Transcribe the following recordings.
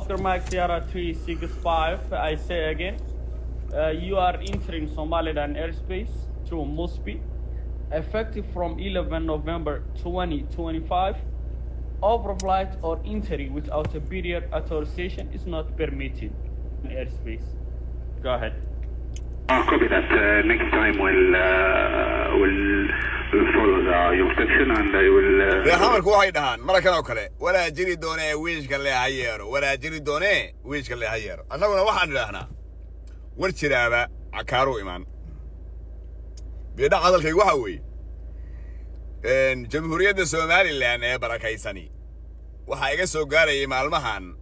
Oscar Mike Sierra 365. I say again, you are entering Somaliland airspace through Mosby, effective from 11 November 2025. Overflight or entry without a period authorization is not permitted in airspace. Go ahead. Copy that. Next time we'll follow your section and I will. يا حمر كوا هيدهان مرة كنا وكله ولا جري دونه ويش كله هيرو ولا جري دونه ويش كله هيرو أنا قلنا واحد لهنا ورشرابة عكارو إيمان بيدا عضل كي وحوي إن جمهورية الصومالي اللي بركة سني وحاجة سوقاري معلمهان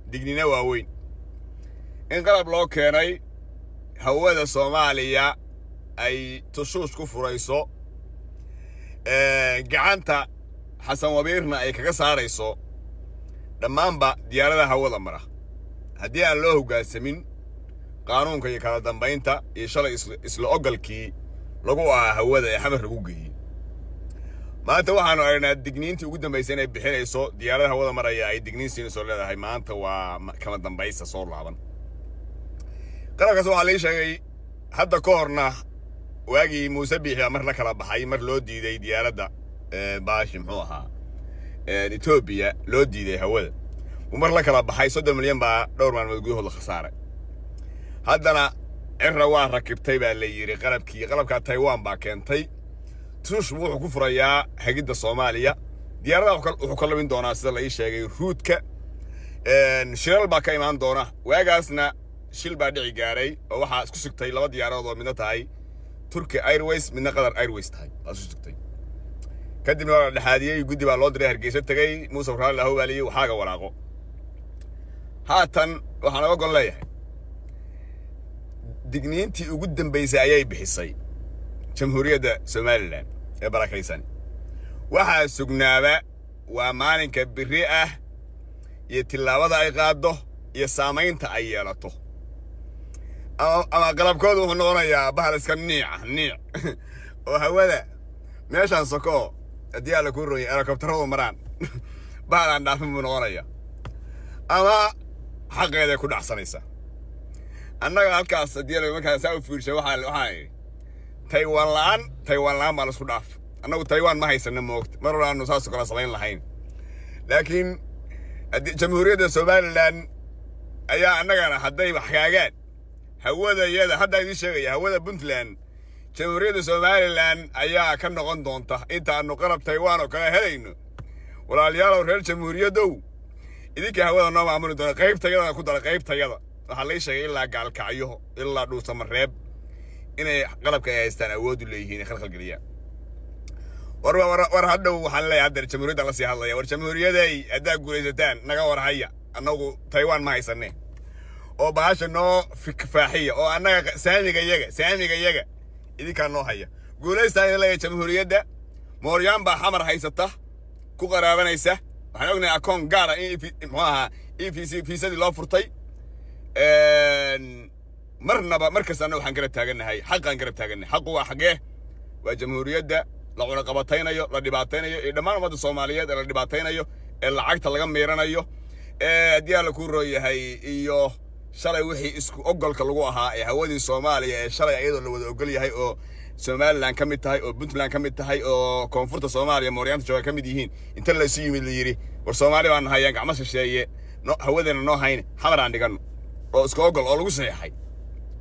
دقنينا واوين إن قلب لو كاني هوada Soomaaliya ay tushuush ku furayso gacanta Xasan Wabiirna ay kaga saarayso dhamaanba diyaaradaha hawada mara hadii aan loo hoggaansamin qaanuunka iyo kala dambeynta iyo shalay isla ogolkii lagu hawada ee xamar lagu geeyay maanta waxaanu aragnaa digniintii ugu dambeysay inay bixinayso diyaaradaha hawada maraya ay digniin siinayso leedahay maanta waa kama dambaysa soo laaban قرأت سؤال شيء حتى كورنا واجي مسبح مرة كلا بحي مر لودي دي ديارة باش محوها إثيوبيا لودي دي هول ومرة كلا بحي صد المليون دور ما نقوله الخسارة هذا أنا الرواح ركبتي باللي يري قلب كتايوان باكنتي تشبه كفر يا حقيقة الصومالية ديارة وكل من دونا سلا أي شيء روتك شرال باكاي مان دونا واجاسنا shil baa dhici gaaray oo waxa isku sugtay laba diyaaradood oo midna tahay Turkish Airways midna Qatar Airways tahay isku sugtay kadibna waa dhaxaadiyay guddi baa loo diray Hargeysa tagay Muuse Faraal la hawaaliyay waxaaga waraaqo haatan waxaan uga gol leeyahay digniintii ugu dambeysay ayay bixisay Jamhuuriyadda Somaliland ee barakaysan waxa sugnaaba waa maalinka biri ah iyo tilaabada ay qaado iyo saamaynta ay yeelato ama qalabkoodu wuxuu noqonayaa bahal iska niic oo hawada meeshaan soko hadii la ku rooyay helicopteradu maraan bahal aan dhaafin buu noqonayaa ama xaqeeda ku dhacsanaysa annaga halkaas hadii la markaa saa u fiirshay waxa Taiwan laan baa la isku dhaaf annagu Taiwan ma haysana moogta mar walaanu saas kala samayn lahayn laakiin jamhuuriyadda Somaliland ayaa annagana hadday wax kaagaan hawada iyada hadda idin sheegaya hawada Puntland jamhuuriyadda Somaliland ayaa ka noqon doonta inta aanu qarab Taiwan oo kala helayno walaalayaal reer jamhuuriyadow idinka hawada noo maamuli doona qaybtayada ku dara qaybtayada waxa la sheegay ilaa gaalkacyo ilaa dhuusa mareeb inay qalabka ay haystaan awood u leeyihiin khalkhal galiya war hadda waxaan leeyahay hadda jamhuuriyadda la sii hadlaya war jamhuuriyaday adaa guulaysataan naga war haya annagu Taiwan ma haysanne oo baasha noo fikfaaxiya oo annaga saamiga iyaga idinka noo haya guulaystaan ilaa jamhuuriyadda mooryaan baa xamar haysata ku qaraabanaysa waxaan ognahay akoon gaar ah in maxaa EFC fiisadii loo furtay marnaba markasta waxaan kala taaganahay xaqan kala taaganahay xaqu waa xagee waa jamhuuriyadda la cuna qabataynayo la dhibaataynayo ee dhammaan ummadda Soomaaliyeed la dhibaataynayo ee lacagta laga meeranayo hadii la ku rooyahay iyo shalay wixii isku ogolka lagu ahaa ee hawadii Soomaaliya ee shalay ayadoo la wada ogol yahay oo Somaliland ka mid tahay oo Puntland ka mid tahay oo koonfurta Soomaaliya Mooryaanta jooga ka mid yihiin inta la sii yimid la yiri war Soomaaliya baan hayaan gacmo shisheeye hawadana noo hayn xamar aan dhigano oo isku ogol oo lagu saxeexay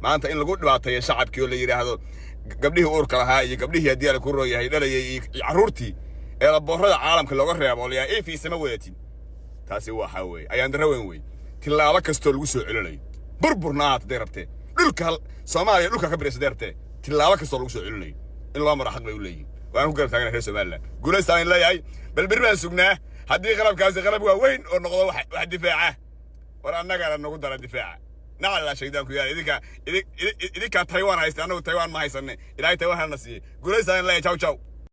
maanta in lagu dhibaateeyo shacabkii oo la yiraahdo gabdhihii uurka lahaa iyo gabdhihii hadii la ku rooyahay dhalayay iyo caruurtii ee la boorada caalamka looga reebo oo leeyahay EFC ma wadatin taasi waxa weey ayaan daraweyn weey tilaabo kasto lagu soo celinayo burburna aad deertay dhulka Soomaaliya dhulka ka bireysdeertay tilaabo kasto lagu soo celinayo in loo maro xaq bay u leeyihiin waan ku garab taaganahay reer Somaliland guulaystaan in leeyahay bal birbaan sugnaa hadii qalabkaasi qalab waa weyn oo noqdo wax difaaca war annaga nagu dara difaaca نعم شيدان كيان إذا كان تايوان هايستان أو تايوان ما هايستان إلهي تايوان هالنسي قولي سان لا تشاو